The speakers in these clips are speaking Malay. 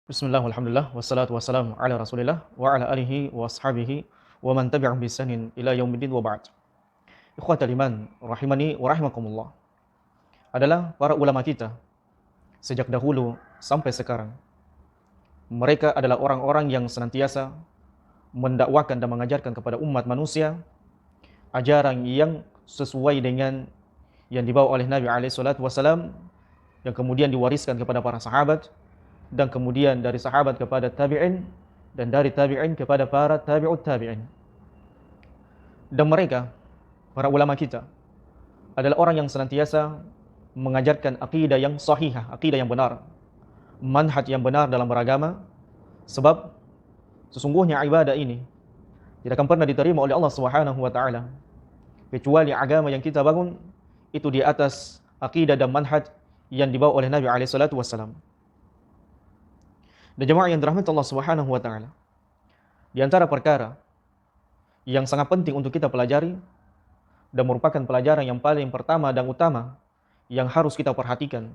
Bismillah, alhamdulillah, wassalatu wassalamu ala rasulillah wa ala alihi wa ashabihi wa man tabi'ahum bisanin ila yaumiddin wa ba'd. Ikhwatal iman, rahimani wa rahimakumullah. Adalah para ulama kita sejak dahulu sampai sekarang. Mereka adalah orang-orang yang senantiasa mendakwakan dan mengajarkan kepada umat manusia ajaran yang sesuai dengan yang dibawa oleh Nabi alaihi salatu wasalam, yang kemudian diwariskan kepada para sahabat, dan kemudian dari sahabat kepada tabi'in, dan dari tabi'in kepada para tabi'ut tabi'in. Dan mereka, para ulama kita, adalah orang yang senantiasa mengajarkan akidah yang sahihah, akidah yang benar, manhaj yang benar dalam beragama, sebab sesungguhnya ibadah ini tidak akan pernah diterima oleh Allah Subhanahu wa taala kecuali agama yang kita bangun itu di atas akidah dan manhaj yang dibawa oleh Nabi alaihi salatu wasallam. Dan jemaah yang dirahmati Allah Subhanahu wa taala, di antara perkara yang sangat penting untuk kita pelajari dan merupakan pelajaran yang paling pertama dan utama yang harus kita perhatikan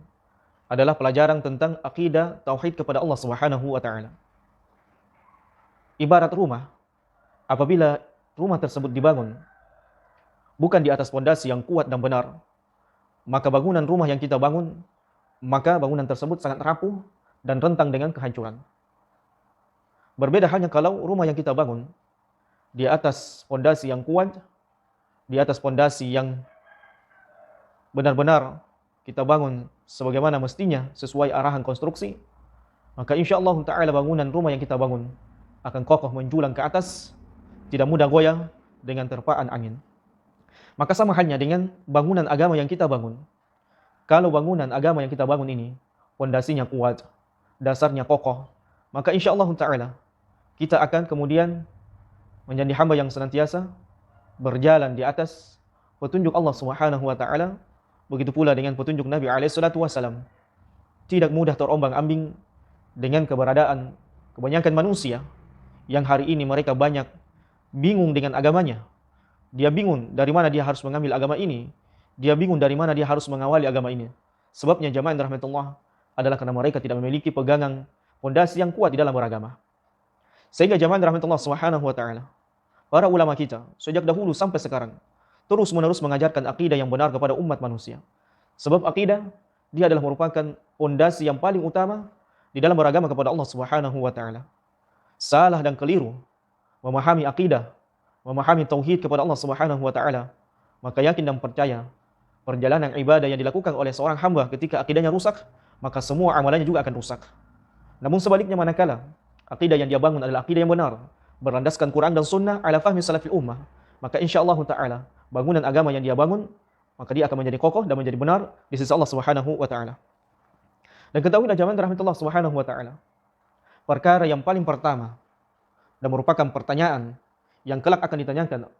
adalah pelajaran tentang akidah tauhid kepada Allah Subhanahu wa taala. Ibarat rumah, apabila rumah tersebut dibangun bukan di atas fondasi yang kuat dan benar, maka bangunan rumah yang kita bangun, maka bangunan tersebut sangat rapuh dan rentan dengan kehancuran. Berbeda halnya kalau rumah yang kita bangun di atas fondasi yang kuat, di atas fondasi yang benar-benar kita bangun sebagaimana mestinya sesuai arahan konstruksi, maka insyaallah ta'ala bangunan rumah yang kita bangun akan kokoh menjulang ke atas, tidak mudah goyah dengan terpaan angin. Maka sama halnya dengan bangunan agama yang kita bangun. Kalau bangunan agama yang kita bangun ini fondasinya kuat, dasarnya kokoh, maka insyaallah ta'ala kita akan kemudian menjadi hamba yang senantiasa berjalan di atas petunjuk Allah Subhanahu wa taala. Begitu pula dengan petunjuk Nabi alaihi salatu wasallam. Tidak mudah terombang-ambing dengan keberadaan kebanyakan manusia yang hari ini mereka banyak bingung dengan agamanya. Dia bingung dari mana dia harus mengambil agama ini. Dia bingung dari mana dia harus mengawali agama ini. Sebabnya jamaah yang rahmatullah adalah karena mereka tidak memiliki pegangan fondasi yang kuat di dalam beragama. Sehingga jamaah rahmatullah Subhanahu wa taala, para ulama kita sejak dahulu sampai sekarang terus-menerus mengajarkan akidah yang benar kepada umat manusia. Sebab akidah dia adalah merupakan fondasi yang paling utama di dalam beragama kepada Allah Subhanahu wa taala. Salah dan keliru memahami akidah, memahami tauhid kepada Allah Subhanahu wa taala, maka yakin dan percaya perjalanan ibadah yang dilakukan oleh seorang hamba ketika akidahnya rusak, maka semua amalannya juga akan rusak. Namun sebaliknya, manakala akidah yang dia bangun adalah akidah yang benar, berlandaskan Quran dan Sunnah ala fahmi salafil ummah, maka insyaallah ta'ala bangunan agama yang dia bangun, maka dia akan menjadi kokoh dan menjadi benar di sisi Allah Subhanahu wa taala. Dan ketahuilah jamaah rahmatullah Subhanahu wa taala, perkara yang paling pertama dan merupakan pertanyaan yang kelak akan ditanyakan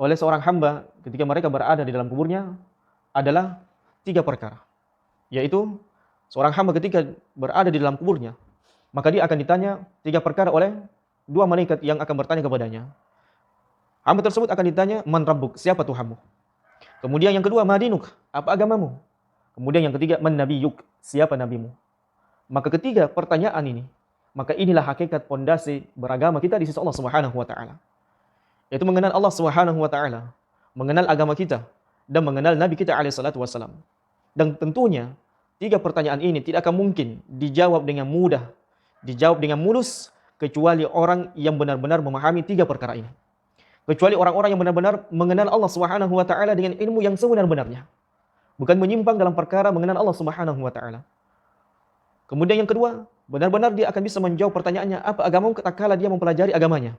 oleh seorang hamba ketika mereka berada di dalam kuburnya adalah 3 perkara. Yaitu seorang hamba ketika berada di dalam kuburnya, maka dia akan ditanya 3 perkara oleh 2 malaikat yang akan bertanya kepadanya. Hamba tersebut akan ditanya, man rabbuk, siapa Tuhanmu? Kemudian yang kedua, madinuk, apa agamamu? Kemudian yang ketiga, man nabiyuk, siapa nabimu? Maka ketiga pertanyaan ini, maka inilah hakikat fondasi beragama kita di sisi Allah Subhanahu wa taala. Yaitu mengenal Allah Subhanahu wa taala, mengenal agama kita, dan mengenal Nabi kita alaihi salatu wasallam. Dan tentunya 3 pertanyaan ini tidak akan mungkin dijawab dengan mudah, dijawab dengan mulus, kecuali orang yang benar-benar memahami 3 perkara ini. Kecuali orang-orang yang benar-benar mengenal Allah Subhanahu wa taala dengan ilmu yang sebenar-benarnya. Bukan menyimpang dalam perkara mengenal Allah Subhanahu wa taala. Kemudian yang kedua, benar-benar dia akan bisa menjawab pertanyaannya, apa agamamu, tatkala dia mempelajari agamanya.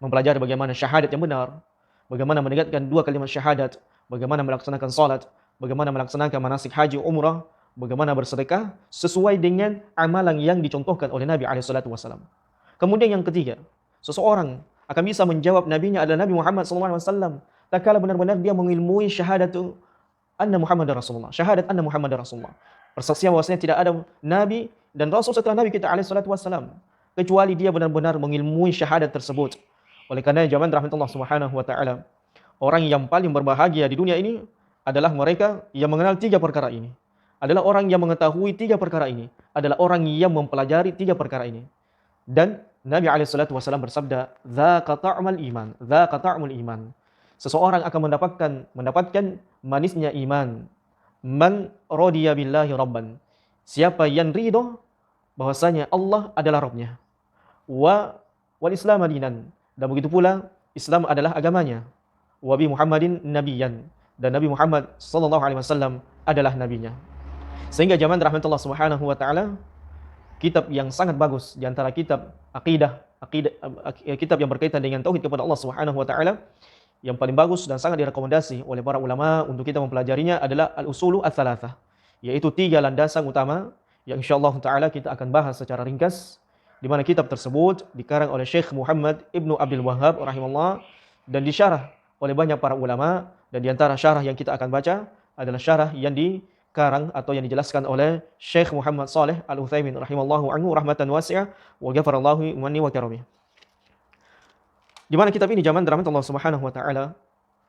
Mempelajari bagaimana syahadat yang benar, bagaimana menegakkan 2 kalimat syahadat, bagaimana melaksanakan salat, bagaimana melaksanakan manasik haji umrah, bagaimana bersedekah sesuai dengan amalan yang dicontohkan oleh Nabi alaihi salatu wasallam. Kemudian yang ketiga, seseorang akan bisa menjawab nabinya adalah Nabi Muhammad sallallahu alaihi wasallam tatkala benar-benar dia mengilmui syahadatu anna Muhammadar Rasulullah, syahadat anna Muhammadar Rasulullah. Persaksian bahwasanya tidak ada nabi dan rasul setelah Nabi kita alaihi salatu wasallam kecuali dia benar-benar mengilmui syahadat tersebut. Oleh karena jamaah rahmatullah Subhanahu wa taala, orang yang paling berbahagia di dunia ini adalah mereka yang mengenal 3 perkara ini. Adalah orang yang mengetahui 3 perkara ini. adalah orang yang mempelajari 3 perkara ini. Dan Nabi SAW bersabda, "Dzaka ta'mal iman, dzaka ta'mul iman." Seseorang akan mendapatkan manisnya iman. Man radiya billahi rabban. Siapa yang ridho bahwasanya Allah adalah Rabbnya. Wal Islam dinan. Dan begitu pula Islam adalah agamanya. Wa bi Muhammadin nabiyyan. Dan Nabi Muhammad sallallahu alaihi wasallam adalah nabinya. Sehingga zaman rahmatullah subhanahu wa taala, kitab yang sangat bagus di antara kitab akidah, kitab yang berkaitan dengan tauhid kepada Allah Subhanahu wa taala, yang paling bagus dan sangat direkomendasi oleh para ulama untuk kita mempelajarinya adalah Al-Usulu Ats-Tsalatsah, yaitu 3 landasan utama yang insyaallah taala kita akan bahas secara ringkas, di mana kitab tersebut dikarang oleh Syekh Muhammad Ibnu Abdul Wahhab rahimahullah dan disyarah oleh banyak para ulama, dan di antara syarah yang kita akan baca adalah syarah yang dikarang atau yang dijelaskan oleh Syekh Muhammad Shalih Al-Utsaimin rahimallahu anhu rahmatan wasi'ah wa ghafarallahu manni wa karamih. Di mana kitab ini zaman rahmat Allah Subhanahu wa taala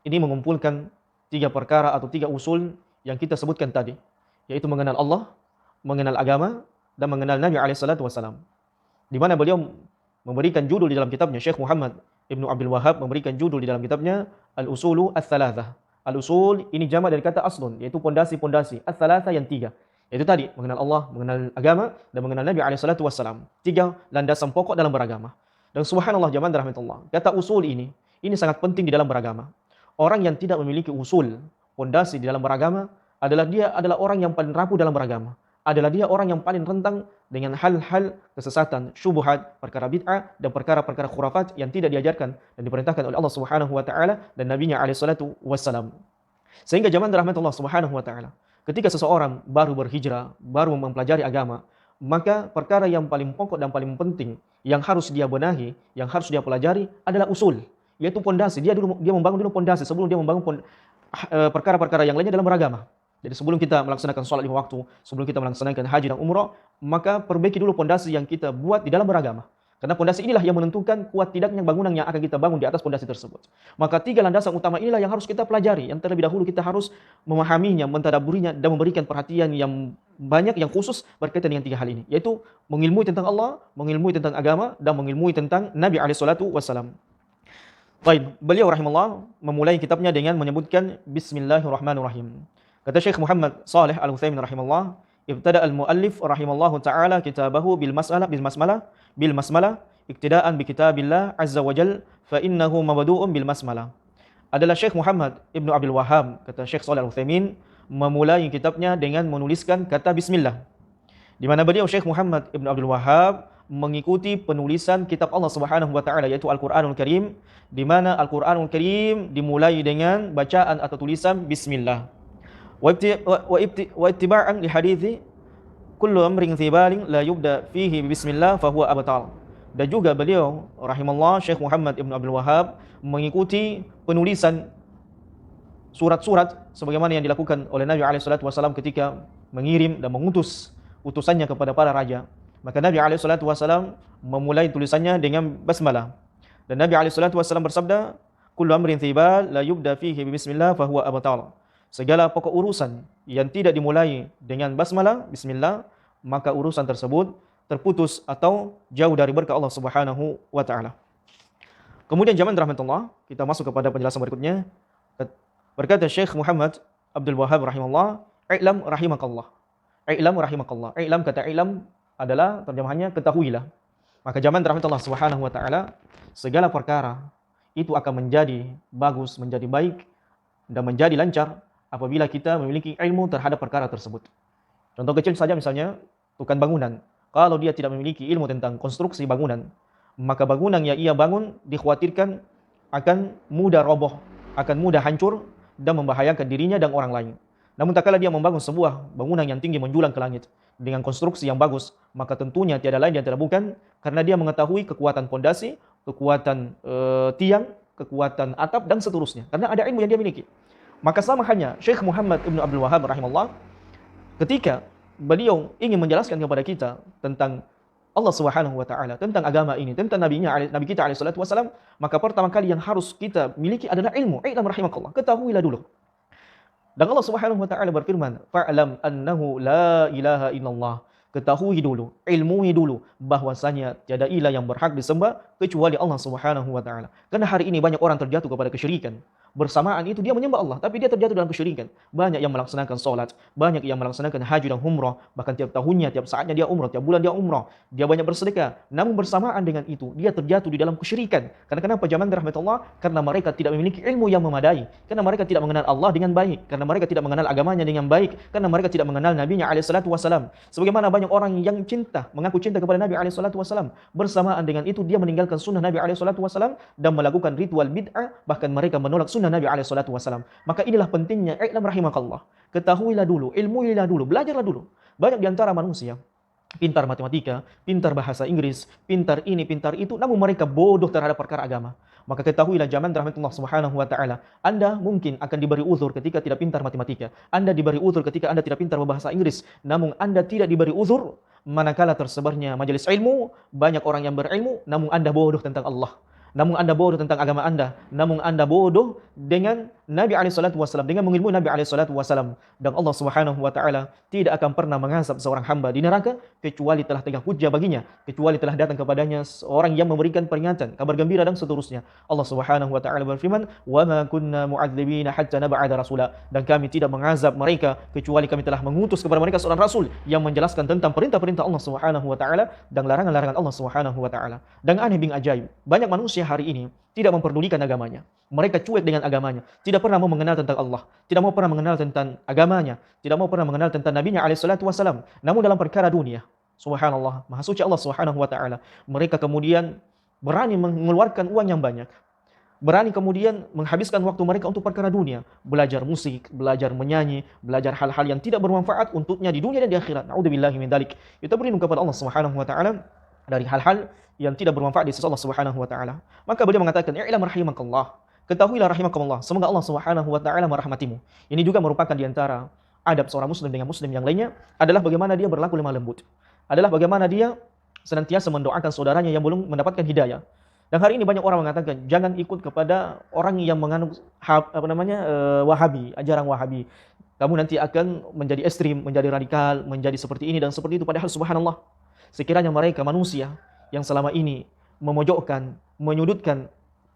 ini mengumpulkan 3 perkara atau 3 usul yang kita sebutkan tadi, yaitu mengenal Allah, mengenal agama, dan mengenal Nabi alaihi salatu wasalam. Di mana beliau memberikan judul di dalam kitabnya, Syekh Muhammad Ibnu Abdul Wahhab memberikan judul di dalam kitabnya Al-Usulu Ats-Tsalatsah. Al-usul ini jamak dari kata aslun, yaitu pondasi-pondasi. Ats-Tsalatsah yang 3. Yaitu tadi mengenal Allah, mengenal agama, dan mengenal Nabi alaihi salatu wasalam. 3 landasan pokok dalam beragama. Dan subhanallah jamaah rahmatullah, kata usul ini sangat penting di dalam beragama. Orang yang tidak memiliki usul, pondasi di dalam beragama dia adalah orang yang paling rapuh dalam beragama. Adalah dia orang yang paling rentang dengan hal-hal kesesatan, syubhat, perkara bid'ah, dan perkara-perkara khurafat yang tidak diajarkan dan diperintahkan oleh Allah Subhanahu wa taala dan nabinya alaihi salatu wassalam. Sehingga zaman rahmatullah Subhanahu wa taala, ketika seseorang baru berhijrah, baru mempelajari agama, maka perkara yang paling pokok dan paling penting yang harus dia benahi, yang harus dia pelajari adalah usul, yaitu pondasi. Dia membangun dulu pondasi sebelum dia membangun perkara-perkara yang lainnya dalam beragama. Jadi sebelum kita melaksanakan sholat 5 waktu, sebelum kita melaksanakan haji dan umrah, maka perbaiki dulu pondasi yang kita buat di dalam beragama. Karena pondasi inilah yang menentukan kuat tidaknya bangunan yang akan kita bangun di atas pondasi tersebut. Maka 3 landasan utama inilah yang harus kita pelajari. Yang terlebih dahulu kita harus memahaminya, mentadabburinya, dan memberikan perhatian yang banyak, yang khusus berkaitan dengan 3 hal ini. Yaitu mengilmui tentang Allah, mengilmui tentang agama, dan mengilmui tentang Nabi SAW. Baik, beliau rahimahullah memulai kitabnya dengan menyebutkan Bismillahirrahmanirrahim. Kata Syekh Muhammad Shalih Al-Utsaimin rahimahullah, ibtada al-muallif rahimallahu taala kitabahu bil masmalah iktidaan bi kitabillah azza wa jal fa innahu mabdu'un bil masmalah. Adalah Syekh Muhammad Ibnu Abdul Wahhab, kata Syekh Shalih Al-Utsaimin, memulai kitabnya dengan menuliskan kata bismillah. Di mana beliau Syekh Muhammad Ibnu Abdul Wahhab mengikuti penulisan kitab Allah Subhanahu wa taala, yaitu Al-Qur'anul Karim, di mana Al-Qur'anul Karim dimulai dengan bacaan atau tulisan bismillah. Wa ittiba'an li hadithi kullu amrin thibalin la yubda fihi bismillah fahuwa abtal. Dan juga beliau rahimallahu Syekh Muhammad Ibnu Abdul Wahhab mengikuti penulisan surat-surat sebagaimana yang dilakukan oleh Nabi alaihi salatu wasallam ketika mengirim dan mengutus utusannya kepada para raja. Maka Nabi alaihi salatu wasallam memulai tulisannya dengan basmalah. Dan Nabi alaihi salatu wasallam bersabda, "Kullu amrin thibal la yubda fihi bismillah fahuwa abtal." Segala pokok urusan yang tidak dimulai dengan basmalah, bismillah, maka urusan tersebut terputus atau jauh dari berkah Allah Subhanahu wa taala. Kemudian zaman rahmatullah, kita masuk kepada penjelasan berikutnya. Berkata Syekh Muhammad Abdul Wahhab rahimahullah, "I'lam rahimakallah." I'lam rahimakallah. I'lam, kata i'lam adalah terjemahannya ketahuilah. Maka zaman rahmatullah Subhanahu wa taala, segala perkara itu akan menjadi bagus, menjadi baik, dan menjadi lancar apabila kita memiliki ilmu terhadap perkara tersebut. Contoh kecil saja misalnya, tukang bangunan. Kalau dia tidak memiliki ilmu tentang konstruksi bangunan, maka bangunan yang ia bangun dikhawatirkan akan mudah roboh, akan mudah hancur, dan membahayakan dirinya dan orang lain. Namun tak kala dia membangun sebuah bangunan yang tinggi menjulang ke langit dengan konstruksi yang bagus, maka tentunya tiada lain yang tidak bukan karena dia mengetahui kekuatan pondasi, kekuatan tiang, kekuatan atap, dan seterusnya. Karena ada ilmu yang dia miliki. Maka sama hanya Syekh Muhammad Ibnu Abdul Wahhab rahimahullah, ketika beliau ingin menjelaskan kepada kita tentang Allah Subhanahu wa taala, tentang agama ini, tentang nabi kita alaihi salatu wasallam, maka pertama kali yang harus kita miliki adalah ilmu. Ilmu rahimakallah, ketahuilah dulu. Dan Allah Subhanahu wa taala berfirman, "Fa'lam annahu la ilaha illallah." Ketahui dulu, ilmui dulu bahwasanya tiada ilah yang berhak disembah kecuali Allah Subhanahu wa taala. Karena hari ini banyak orang terjatuh kepada kesyirikan. Bersamaan itu dia menyembah Allah, tapi dia terjatuh dalam kesyirikan. Banyak yang melaksanakan salat, banyak yang melaksanakan haji dan umrah, bahkan tiap tahunnya, tiap saatnya dia umrah, tiap bulan dia umrah. Dia banyak bersedekah, namun bersamaan dengan itu dia terjatuh di dalam kesyirikan. Karena kenapa jamaah rahmatullah? Karena mereka tidak memiliki ilmu yang memadai, karena mereka tidak mengenal Allah dengan baik, karena mereka tidak mengenal agamanya dengan baik, karena mereka tidak mengenal nabinya alaihi salatu wasalam. Sebagaimana banyak orang yang mengaku cinta kepada Nabi alaihi salatu wasalam, bersamaan dengan itu dia meninggalkan sunnah Nabi alaihi salatu wasalam dan melakukan ritual bid'ah, bahkan mereka menolak sunnah Nabi alaihi salatu wasalam. Maka inilah pentingnya i'lam rahimakallah. Ketahuilah dulu, ilmuilah dulu, belajarlah dulu. Banyak di antara manusia pintar matematika, pintar bahasa Inggris, pintar ini, pintar itu, namun mereka bodoh terhadap perkara agama. Maka ketahuilah jamaah rahmatullah subhanahu wa ta'ala, Anda mungkin akan diberi uzur ketika tidak pintar matematika. Anda diberi uzur ketika Anda tidak pintar bahasa Inggris. Namun Anda tidak diberi uzur manakala tersebarnya majelis ilmu, banyak orang yang berilmu, namun Anda bodoh tentang Allah. Namun Anda bodoh tentang agama Anda. Namun Anda bodoh dengan Nabi SAW, dengan mengilmui Nabi SAW. Dan Allah Subhanahu wa taala tidak akan pernah mengazab seorang hamba di neraka kecuali telah tegak hujjah baginya, kecuali telah datang kepadanya seorang yang memberikan peringatan, kabar gembira dan seterusnya. Allah Subhanahu wa taala berfirman, "Wa ma kunna mu'adzibina hatta nab'atha rasula." Dan kami tidak mengazab mereka kecuali kami telah mengutus kepada mereka seorang rasul yang menjelaskan tentang perintah-perintah Allah Subhanahu wa taala dan larangan-larangan Allah Subhanahu wa taala. Dan aneh bin ajaib, banyak manusia hari ini tidak memperdulikan agamanya. Mereka cuek dengan agamanya, tidak pernah mau mengenal tentang Allah, tidak mau pernah mengenal tentang agamanya, tidak mau pernah mengenal tentang nabinya alaihi salatu wasalam. Namun dalam perkara dunia, subhanallah, maha suci Allah Subhanahu wa taala, mereka kemudian berani mengeluarkan uang yang banyak, berani kemudian menghabiskan waktu mereka untuk perkara dunia, belajar musik, belajar menyanyi, belajar hal-hal yang tidak bermanfaat untuknya di dunia dan di akhirat. Na'udzubillahi min dzalik. Kita berlindung kepada Allah Subhanahu wa taala dari hal-hal yang tidak bermanfaat di sisi Allah Subhanahu wa taala. Maka beliau mengatakan, "I'lam rahimakallah." Ketahuilah rahimakallah, semoga Allah Subhanahu wa taala merahmatimu. Ini juga merupakan di antara adab seorang muslim dengan muslim yang lainnya adalah bagaimana dia berlaku lemah lembut. Adalah bagaimana dia senantiasa mendoakan saudaranya yang belum mendapatkan hidayah. Dan hari ini banyak orang mengatakan jangan ikut kepada orang yang menganut Wahabi, ajaran Wahabi. Kamu nanti akan menjadi ekstrim, menjadi radikal, menjadi seperti ini dan seperti itu. Padahal subhanallah, sekiranya mereka manusia yang selama ini memojokkan, menyudutkan,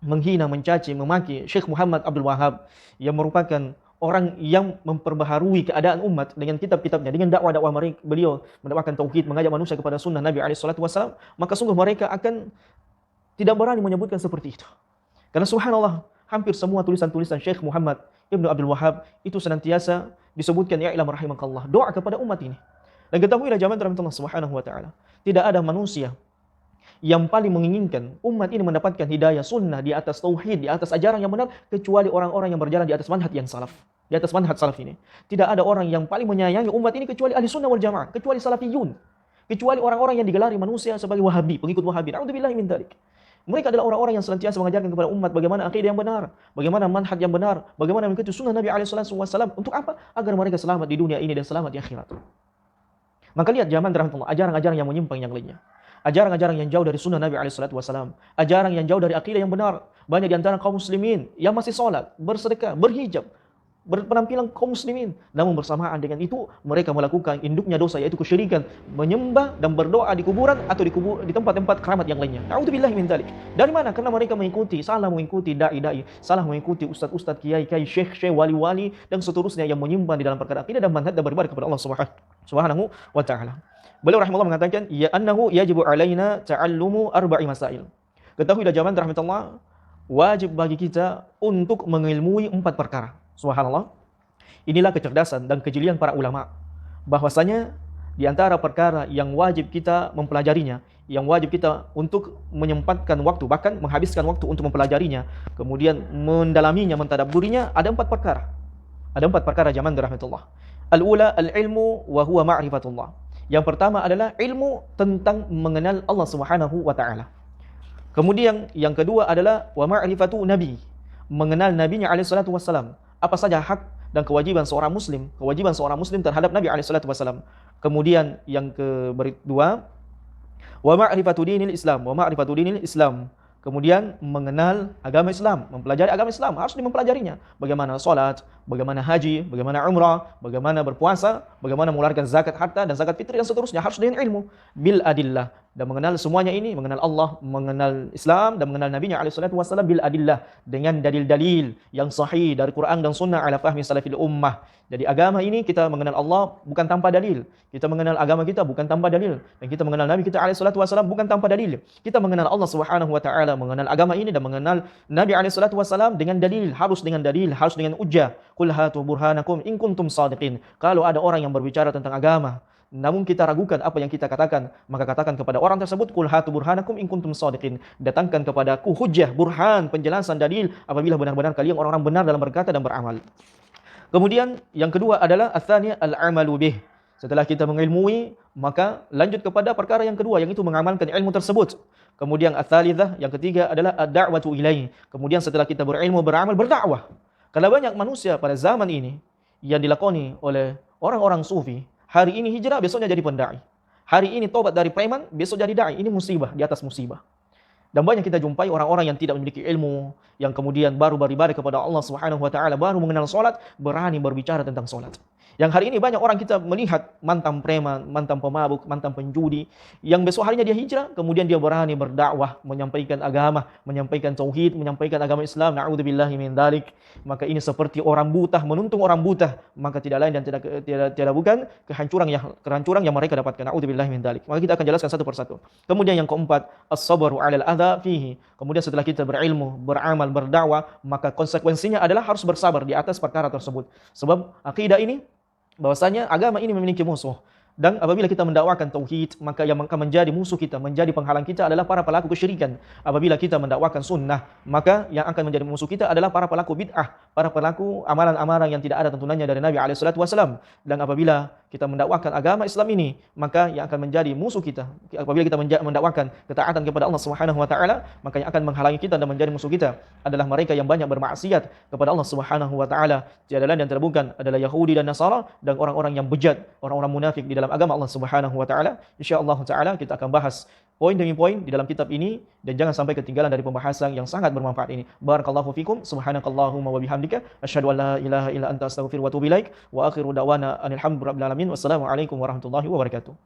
menghina, mencaci, memaki Syekh Muhammad Abdul Wahab yang merupakan orang yang memperbaharui keadaan umat dengan kitab-kitabnya, dengan dakwah-dakwah beliau mendakwakan tauhid, mengajak manusia kepada sunnah Nabi alaihi salatu wasallam, maka sungguh mereka akan tidak berani menyebutkan seperti itu. Karena subhanallah, hampir semua tulisan-tulisan Syekh Muhammad Ibnu Abdul Wahab itu senantiasa disebutkan ya ilam rahimakallah, doa kepada umat ini. Dan ketahuilah jamaah rahmatullah subhanahu wa ta'ala, tidak ada manusia yang paling menginginkan umat ini mendapatkan hidayah sunnah di atas tauhid, di atas ajaran yang benar, kecuali orang-orang yang berjalan di atas manhaj yang salaf. Di atas manhaj salaf ini. Tidak ada orang yang paling menyayangi umat ini kecuali ahli sunnah wal jamaah, kecuali salafiyun. Kecuali orang-orang yang digelari manusia sebagai wahabi, pengikut wahabi. Na'udzubillahi min dzalik. Mereka adalah orang-orang yang senantiasa mengajarkan kepada umat bagaimana akidah yang benar, bagaimana manhaj yang benar, bagaimana mengikuti sunnah Nabi alaihi wasallam. Untuk apa? Agar mereka selamat di dunia ini dan selamat di akhirat. Maka lihat zaman rahmatullah, ajaran-ajaran yang menyimpang yang lainnya. Ajaran-ajaran yang jauh dari sunnah Nabi SAW, ajaran yang jauh dari akidah yang benar. Banyak di antara kaum muslimin yang masih sholat, bersedekah, berhijab, berpenampilan kaum muslimin. Namun bersamaan dengan itu, mereka melakukan induknya dosa, yaitu kesyirikan, menyembah dan berdoa di kuburan atau di tempat-tempat keramat yang lainnya. Na'udzubillahi min dzalik. Dari mana? Karena mereka salah mengikuti dai-dai, salah mengikuti ustaz-ustaz, kiai-kiai, syekh-syekh, wali-wali, dan seterusnya yang menyimpang di dalam perkara akidah dan manhaj dan beribadah kepada Allah Subhanahu wa ta'ala. Beliau rahimahullah mengatakan, ya annahu yajibu alaina ta'allumu arba'i masail. Ketahuilah jamaah rahmatullah, wajib bagi kita untuk mengilmui 4 perkara. Subhanallah. Inilah kecerdasan dan kejelian para ulama. Bahwasanya di antara perkara yang wajib kita mempelajarinya, yang wajib kita untuk menyempatkan waktu, bahkan menghabiskan waktu untuk mempelajarinya, kemudian mendalaminya, mentadabburinya, ada 4 perkara. Ada 4 perkara jamaah rahmatullah. Al-ula al-ilmu wa huwa ma'rifatullah. Yang pertama adalah ilmu tentang mengenal Allah Subhanahu wa taala. Kemudian yang kedua adalah wa ma'rifatu nabi, mengenal nabinya alaihi salatu wasallam. Apa saja hak dan kewajiban seorang muslim terhadap Nabi alaihi salatu wasallam. Kemudian yang kedua wa ma'rifatu dinil Islam, kemudian mengenal agama Islam, mempelajari agama Islam, harus mempelajarinya. Bagaimana salat, bagaimana haji, bagaimana umrah, bagaimana berpuasa, bagaimana mengeluarkan zakat harta dan zakat fitri dan seterusnya, harus dengan ilmu bil adillah. Dan mengenal semuanya ini, mengenal Allah, mengenal Islam dan mengenal Nabi-Nya alaihi salatu wasallam bil adillah, dengan dalil-dalil yang sahih dari Quran dan sunnah ala fahmi salafil ummah. Jadi agama ini kita mengenal Allah bukan tanpa dalil. Kita mengenal agama kita bukan tanpa dalil, dan kita mengenal Nabi kita alaihi salatu wasallam bukan tanpa dalil. Kita mengenal Allah Subhanahu wa taala, mengenal agama ini dan mengenal Nabi alaihi salatu wasallam dengan dalil, harus dengan ujjah. Qul hatu burhanakum in kuntum shadiqin. Kalau ada orang yang berbicara tentang agama, namun kita ragukan apa yang kita katakan, maka katakan kepada orang tersebut, qul hatu burhanakum in kuntum shadiqin. Datangkan kepadaku hujjah, burhan, penjelasan, dalil apabila benar-benar kalian orang-orang benar dalam berkata dan beramal. Kemudian yang kedua adalah ats-tsaniyah al-'amalu bih. Setelah kita mengilmui, maka lanjut kepada perkara yang kedua, yang itu mengamalkan ilmu tersebut. Kemudian ats-tsalitsah, yang ketiga adalah ad-da'watu ilaihi. Kemudian setelah kita berilmu, beramal, berdakwah. Karena banyak manusia pada zaman ini yang dilakoni oleh orang-orang sufi, hari ini hijrah, besoknya jadi pendai. Hari ini tobat dari preman, besok jadi dai. Ini musibah di atas musibah. Dan banyak kita jumpai orang-orang yang tidak memiliki ilmu, yang kemudian baru beribadah kepada Allah Subhanahu wa taala, baru mengenal salat, berani berbicara tentang salat. Yang hari ini banyak orang kita melihat mantan preman, mantan pemabuk, mantan penjudi, yang besok harinya dia hijrah, kemudian dia berani berdakwah, menyampaikan agama, menyampaikan tauhid, menyampaikan agama Islam. Na'udzubillahi min dzalik. Maka ini seperti orang buta menuntun orang buta, maka tidak lain dan tidak bukan kehancuran yang mereka dapatkan. Na'udzubillahi min dzalik. Maka kita akan jelaskan satu persatu. Kemudian yang keempat, as-sabru 'alal adza fihi. Kemudian setelah kita berilmu, beramal, berdakwah, maka konsekuensinya adalah harus bersabar di atas perkara tersebut. Sebab akidah ini, bahwasanya agama ini memiliki musuh. Dan apabila kita mendakwakan tauhid, maka yang akan menjadi musuh kita, menjadi penghalang kita adalah para pelaku kesyirikan. Apabila kita mendakwakan sunnah, maka yang akan menjadi musuh kita adalah para pelaku bid'ah, para pelaku amalan-amalan yang tidak ada tuntunannya dari Nabi alaihi salatu wasallam. Dan apabila kita mendakwakan agama Islam ini, maka yang akan menjadi musuh kita, apabila kita mendakwakan ketaatan kepada Allah Subhanahu wa taala, maka yang akan menghalangi kita dan menjadi musuh kita adalah mereka yang banyak bermaksiat kepada Allah Subhanaah wa taala. Tiada lain dan tidak bukan adalah Yahudi dan Nasara dan orang-orang yang bejat, orang-orang munafik di dalam agama Allah Subhanahu wa taala. Insyaallah taala kita akan bahas poin demi poin di dalam kitab ini, dan jangan sampai ketinggalan dari pembahasan yang sangat bermanfaat ini. Barakallahu fikum, subhanakallahumma wa bihamdika, asyhadu an la ilaha illa anta astaghfiruka wa atubu ilaik, wa akhiru da'wana alhamdulillahi rabbil alamin. Wassalamualaikum warahmatullahi wabarakatuh.